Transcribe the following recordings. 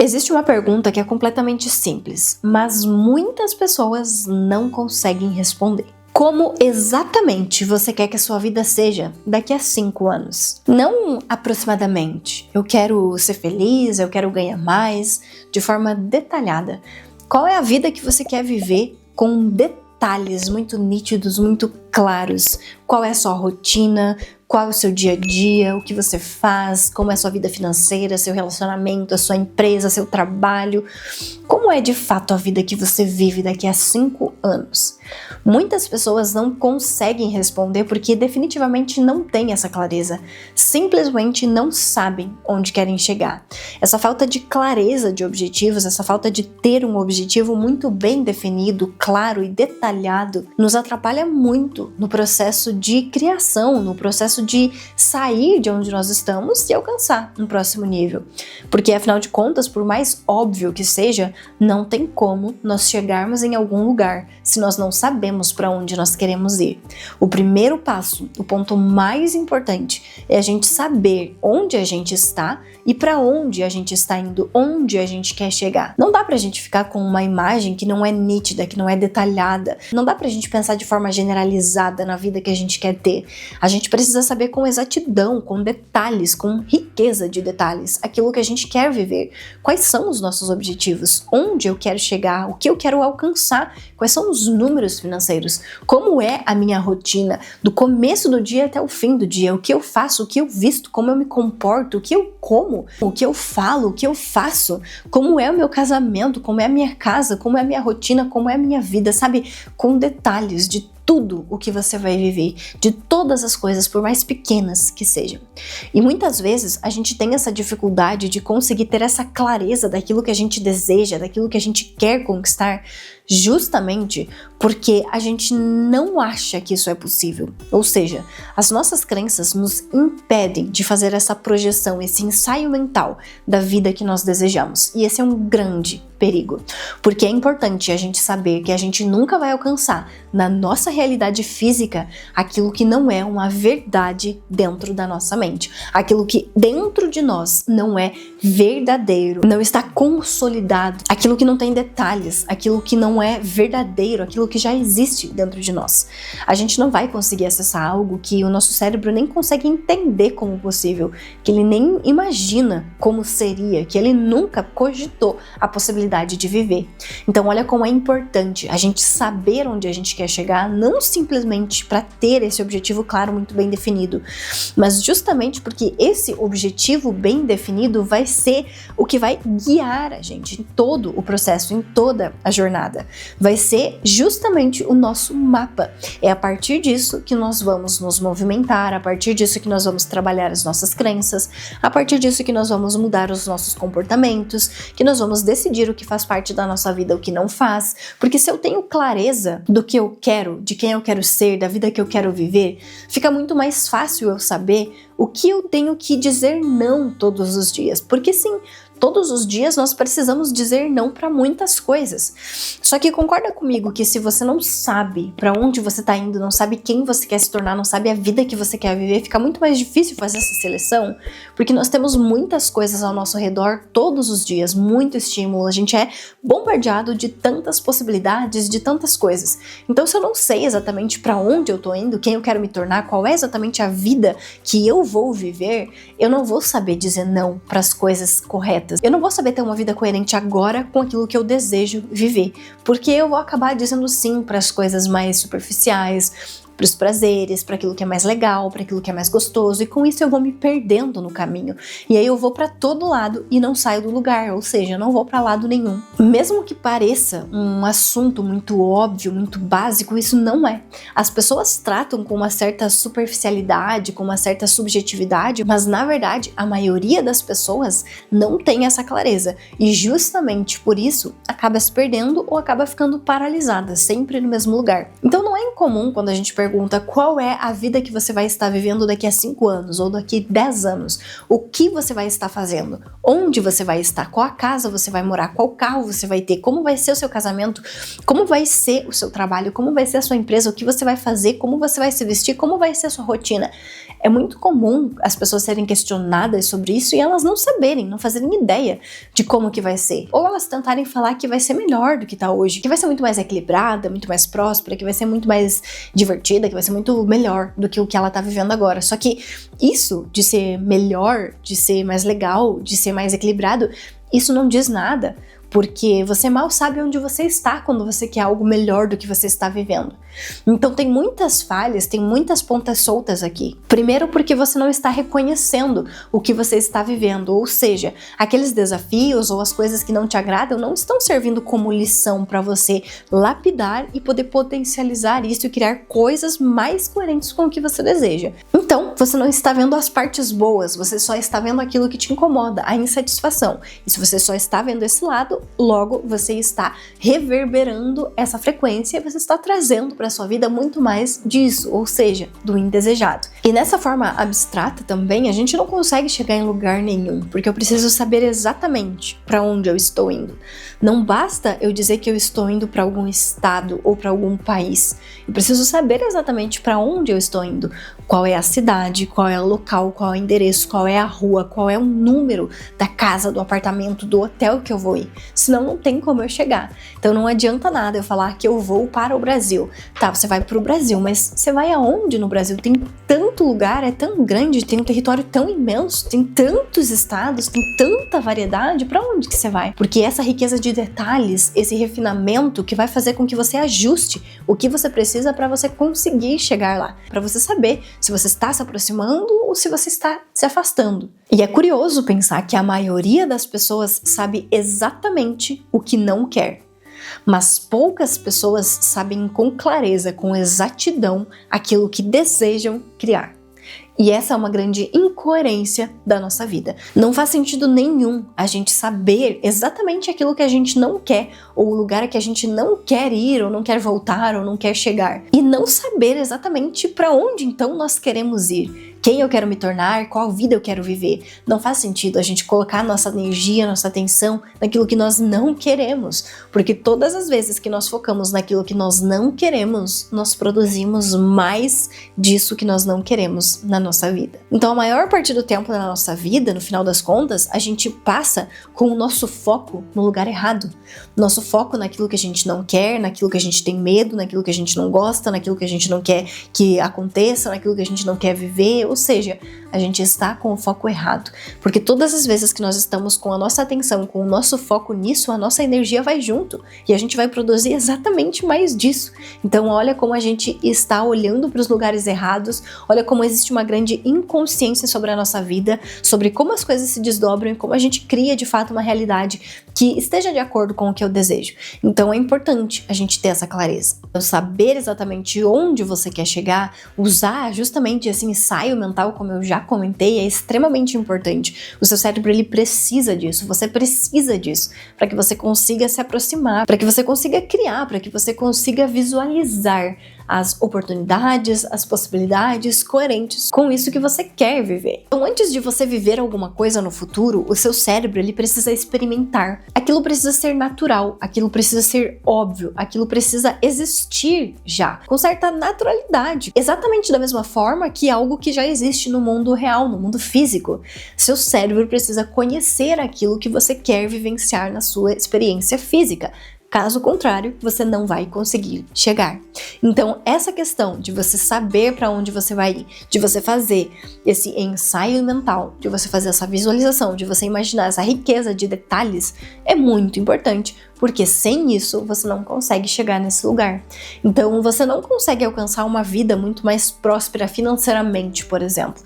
Existe uma pergunta que é completamente simples, mas muitas pessoas não conseguem responder. Como exatamente você quer que a sua vida seja daqui a 5 anos? Não aproximadamente. Eu quero ser feliz, eu quero ganhar mais, de forma detalhada. Qual é a vida que você quer viver com detalhes muito nítidos, muito claros? Qual é a sua rotina? Qual é o seu dia a dia? O que você faz? Como é a sua vida financeira, seu relacionamento, a sua empresa, seu trabalho? Como é de fato a vida que você vive daqui a 5 anos? Muitas pessoas não conseguem responder porque definitivamente não têm essa clareza. Simplesmente não sabem onde querem chegar. Essa falta de clareza de objetivos, essa falta de ter um objetivo muito bem definido, claro e detalhado, nos atrapalha muito no processo de criação, no processo de sair de onde nós estamos e alcançar um próximo nível. Porque afinal de contas, por mais óbvio que seja, não tem como nós chegarmos em algum lugar se nós não sabemos para onde nós queremos ir. O primeiro passo, o ponto mais importante, é a gente saber onde a gente está e para onde a gente está indo, onde a gente quer chegar. Não dá pra gente ficar com uma imagem que não é nítida, que não é detalhada. Não dá pra gente pensar de forma generalizada na vida que a gente quer ter. A gente precisa saber com exatidão, com detalhes, com riqueza de detalhes, aquilo que a gente quer viver. Quais são os nossos objetivos? Onde eu quero chegar? O que eu quero alcançar? Quais são os números financeiros? Como é a minha rotina? Do começo do dia até o fim do dia. O que eu faço? O que eu visto? Como eu me comporto? O que eu como? O que eu falo? O que eu faço? Como é o meu casamento? Como é a minha casa? Como é a minha rotina? Como é a minha vida? Sabe? Com detalhes de tudo o que você vai viver, de todas as coisas, por mais pequenas que sejam. E muitas vezes a gente tem essa dificuldade de conseguir ter essa clareza daquilo que a gente deseja, daquilo que a gente quer conquistar, justamente porque a gente não acha que isso é possível. Ou seja, as nossas crenças nos impedem de fazer essa projeção, esse ensaio mental da vida que nós desejamos. E esse é um grande perigo, porque é importante a gente saber que a gente nunca vai alcançar na nossa realidade física aquilo que não é uma verdade dentro da nossa mente, aquilo que dentro de nós não é verdadeiro, não está consolidado, aquilo que não tem detalhes, aquilo que não é verdadeiro, aquilo que já existe dentro de nós. A gente não vai conseguir acessar algo que o nosso cérebro nem consegue entender como possível, que ele nem imagina como seria, que ele nunca cogitou a possibilidade de viver. Então olha como é importante a gente saber onde a gente quer chegar, não simplesmente para ter esse objetivo claro, muito bem definido, mas justamente porque esse objetivo bem definido vai ser o que vai guiar a gente em todo o processo, em toda a jornada. Vai ser justamente o nosso mapa. É a partir disso que nós vamos nos movimentar, a partir disso que nós vamos trabalhar as nossas crenças, a partir disso que nós vamos mudar os nossos comportamentos, que nós vamos decidir o que faz parte da nossa vida, o que não faz. Porque se eu tenho clareza do que eu quero, de quem eu quero ser, da vida que eu quero viver, fica muito mais fácil eu saber o que eu tenho que dizer não todos os dias. Porque sim, todos os dias nós precisamos dizer não para muitas coisas. Só que concorda comigo que se você não sabe para onde você tá indo, não sabe quem você quer se tornar, não sabe a vida que você quer viver, fica muito mais difícil fazer essa seleção, porque nós temos muitas coisas ao nosso redor todos os dias, muito estímulo, a gente é bombardeado de tantas possibilidades, de tantas coisas. Então se eu não sei exatamente para onde eu tô indo, quem eu quero me tornar, qual é exatamente a vida que eu vou viver, eu não vou saber dizer não para as coisas corretas. Eu não vou saber ter uma vida coerente agora com aquilo que eu desejo viver, porque eu vou acabar dizendo sim para as coisas mais superficiais, para os prazeres, para aquilo que é mais legal, para aquilo que é mais gostoso, e com isso eu vou me perdendo no caminho. E aí eu vou para todo lado e não saio do lugar, ou seja, eu não vou para lado nenhum. Mesmo que pareça um assunto muito óbvio, muito básico, isso não é. As pessoas tratam com uma certa superficialidade, com uma certa subjetividade, mas na verdade a maioria das pessoas não tem essa clareza e justamente por isso acaba se perdendo ou acaba ficando paralisada, sempre no mesmo lugar. Então não é incomum quando a gente pergunta pergunta qual é a vida que você vai estar vivendo daqui a 5 anos ou daqui a 10 anos, o que você vai estar fazendo, onde você vai estar, qual a casa você vai morar, qual carro você vai ter, como vai ser o seu casamento, como vai ser o seu trabalho, como vai ser a sua empresa, o que você vai fazer, como você vai se vestir, como vai ser a sua rotina. É muito comum as pessoas serem questionadas sobre isso e elas não saberem, não fazerem ideia de como que vai ser. Ou elas tentarem falar que vai ser melhor do que tá hoje, que vai ser muito mais equilibrada, muito mais próspera, que vai ser muito mais divertida, que vai ser muito melhor do que o que ela tá vivendo agora. Só que isso de ser melhor, de ser mais legal, de ser mais equilibrado, isso não diz nada. Porque você mal sabe onde você está quando você quer algo melhor do que você está vivendo. Então tem muitas falhas, tem muitas pontas soltas aqui. Primeiro porque você não está reconhecendo o que você está vivendo, ou seja, aqueles desafios ou as coisas que não te agradam não estão servindo como lição para você lapidar e poder potencializar isso e criar coisas mais coerentes com o que você deseja. Então, você não está vendo as partes boas, você só está vendo aquilo que te incomoda, a insatisfação. E se você só está vendo esse lado, logo você está reverberando essa frequência e você está trazendo para sua vida muito mais disso, ou seja, do indesejado. E nessa forma abstrata também, a gente não consegue chegar em lugar nenhum, porque eu preciso saber exatamente para onde eu estou indo. Não basta eu dizer que eu estou indo para algum estado ou para algum país. Eu preciso saber exatamente para onde eu estou indo. Qual é a cidade, qual é o local, qual é o endereço, qual é a rua, qual é o número da casa, do apartamento, do hotel que eu vou ir. Senão não tem como eu chegar. Então não adianta nada eu falar que eu vou para o Brasil. Tá, você vai para o Brasil, mas você vai aonde no Brasil? Tem tanto lugar, é tão grande, tem um território tão imenso, tem tantos estados, tem tanta variedade, para onde que você vai? Porque essa riqueza de detalhes, esse refinamento que vai fazer com que você ajuste o que você precisa para você conseguir chegar lá, para você saber se você está se aproximando ou se você está se afastando. E é curioso pensar que a maioria das pessoas sabe exatamente o que não quer, mas poucas pessoas sabem com clareza, com exatidão, aquilo que desejam criar. E essa é uma grande incoerência da nossa vida. Não faz sentido nenhum a gente saber exatamente aquilo que a gente não quer, ou o lugar que a gente não quer ir, ou não quer voltar, ou não quer chegar. E não saber exatamente para onde então nós queremos ir. Quem eu quero me tornar, qual vida eu quero viver. Não faz sentido a gente colocar nossa energia, nossa atenção naquilo que nós não queremos. Porque todas as vezes que nós focamos naquilo que nós não queremos, nós produzimos mais disso que nós não queremos na nossa vida. Então a maior parte do tempo da nossa vida, no final das contas, a gente passa com o nosso foco no lugar errado. Nosso foco naquilo que a gente não quer, naquilo que a gente tem medo, naquilo que a gente não gosta, naquilo que a gente não quer que aconteça, naquilo que a gente não quer viver. Ou seja, a gente está com o foco errado, porque todas as vezes que nós estamos com a nossa atenção, com o nosso foco nisso, a nossa energia vai junto e a gente vai produzir exatamente mais disso. Então olha como a gente está olhando para os lugares errados, olha como existe uma grande inconsciência sobre a nossa vida, sobre como as coisas se desdobram e como a gente cria de fato uma realidade que esteja de acordo com o que eu desejo. Então é importante a gente ter essa clareza, saber exatamente onde você quer chegar, usar justamente esse ensaio mental, como eu já comentei, é extremamente importante. O seu cérebro, ele precisa disso, você precisa disso, para que você consiga se aproximar, para que você consiga criar, para que você consiga visualizar as oportunidades, as possibilidades coerentes com isso que você quer viver. Então, antes de você viver alguma coisa no futuro, o seu cérebro, ele precisa experimentar. Aquilo precisa ser natural, aquilo precisa ser óbvio, aquilo precisa existir já, com certa naturalidade. Exatamente da mesma forma que algo que já existe no mundo real, no mundo físico. Seu cérebro precisa conhecer aquilo que você quer vivenciar na sua experiência física. Caso contrário, você não vai conseguir chegar. Então, essa questão de você saber para onde você vai ir, de você fazer esse ensaio mental, de você fazer essa visualização, de você imaginar essa riqueza de detalhes, é muito importante, porque sem isso você não consegue chegar nesse lugar. Então, você não consegue alcançar uma vida muito mais próspera financeiramente, por exemplo.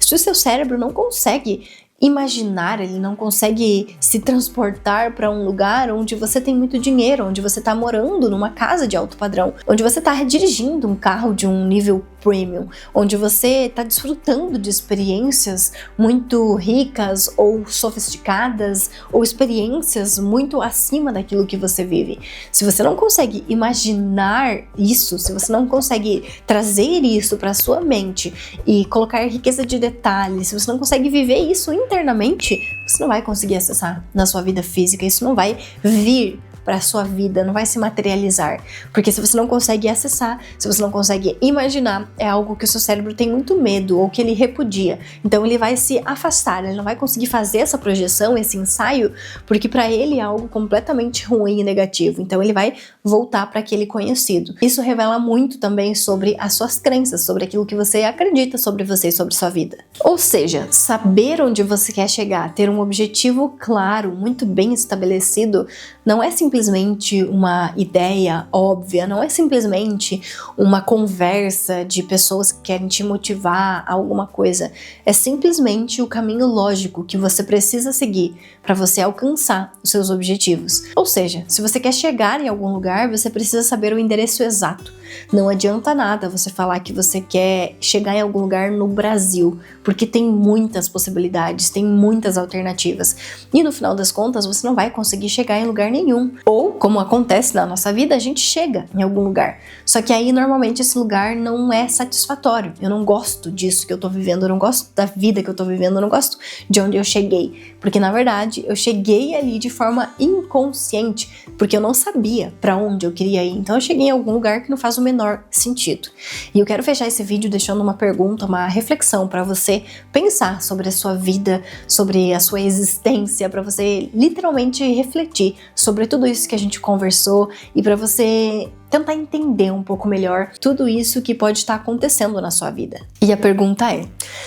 Se o seu cérebro não consegue imaginar, ele não consegue se transportar para um lugar onde você tem muito dinheiro, onde você está morando numa casa de alto padrão, onde você está dirigindo um carro de um nível premium, onde você está desfrutando de experiências muito ricas ou sofisticadas, ou experiências muito acima daquilo que você vive. Se você não consegue imaginar isso, se você não consegue trazer isso para sua mente e colocar riqueza de detalhes, se você não consegue viver isso internamente, você não vai conseguir acessar na sua vida física, isso não vai vir para a sua vida, não vai se materializar. Porque se você não consegue acessar, se você não consegue imaginar, é algo que o seu cérebro tem muito medo ou que ele repudia. Então ele vai se afastar, ele não vai conseguir fazer essa projeção, esse ensaio, porque para ele é algo completamente ruim e negativo. Então ele vai voltar para aquele conhecido. Isso revela muito também sobre as suas crenças, sobre aquilo que você acredita sobre você e sobre sua vida. Ou seja, saber onde você quer chegar, ter um objetivo claro, muito bem estabelecido, não é simplesmente uma ideia óbvia, não é simplesmente uma conversa de pessoas que querem te motivar a alguma coisa. É simplesmente o caminho lógico que você precisa seguir para você alcançar os seus objetivos. Ou seja, se você quer chegar em algum lugar, você precisa saber o endereço exato. Não adianta nada você falar que você quer chegar em algum lugar no Brasil, porque tem muitas possibilidades, tem muitas alternativas. E no final das contas, você não vai conseguir chegar em lugar nenhum. Ou, como acontece na nossa vida, a gente chega em algum lugar. Só que aí, normalmente, esse lugar não é satisfatório. Eu não gosto disso que eu tô vivendo, eu não gosto da vida que eu tô vivendo, eu não gosto de onde eu cheguei. Porque, na verdade, eu cheguei ali de forma inconsciente, porque eu não sabia pra onde eu queria ir. Então, eu cheguei em algum lugar que não faz o menor sentido. E eu quero fechar esse vídeo deixando uma pergunta, uma reflexão para você pensar sobre a sua vida, sobre a sua existência, para você literalmente refletir sobre tudo isso que a gente conversou e para você tentar entender um pouco melhor tudo isso que pode estar acontecendo na sua vida. E a pergunta é: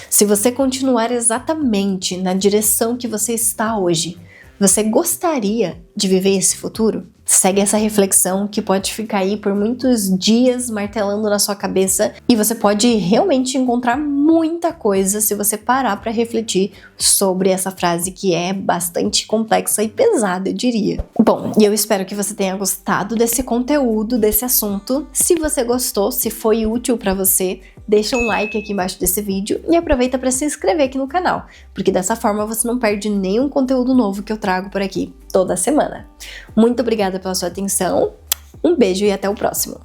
se você continuar exatamente na direção que você está hoje, você gostaria de viver esse futuro? Segue essa reflexão que pode ficar aí por muitos dias martelando na sua cabeça e você pode realmente encontrar muita coisa se você parar para refletir sobre essa frase que é bastante complexa e pesada, eu diria. Bom, e eu espero que você tenha gostado desse conteúdo, desse assunto. Se você gostou, se foi útil para você, deixa um like aqui embaixo desse vídeo e aproveita para se inscrever aqui no canal, porque dessa forma você não perde nenhum conteúdo novo que eu trago por aqui toda semana. Muito obrigada pela sua atenção, um beijo e até o próximo!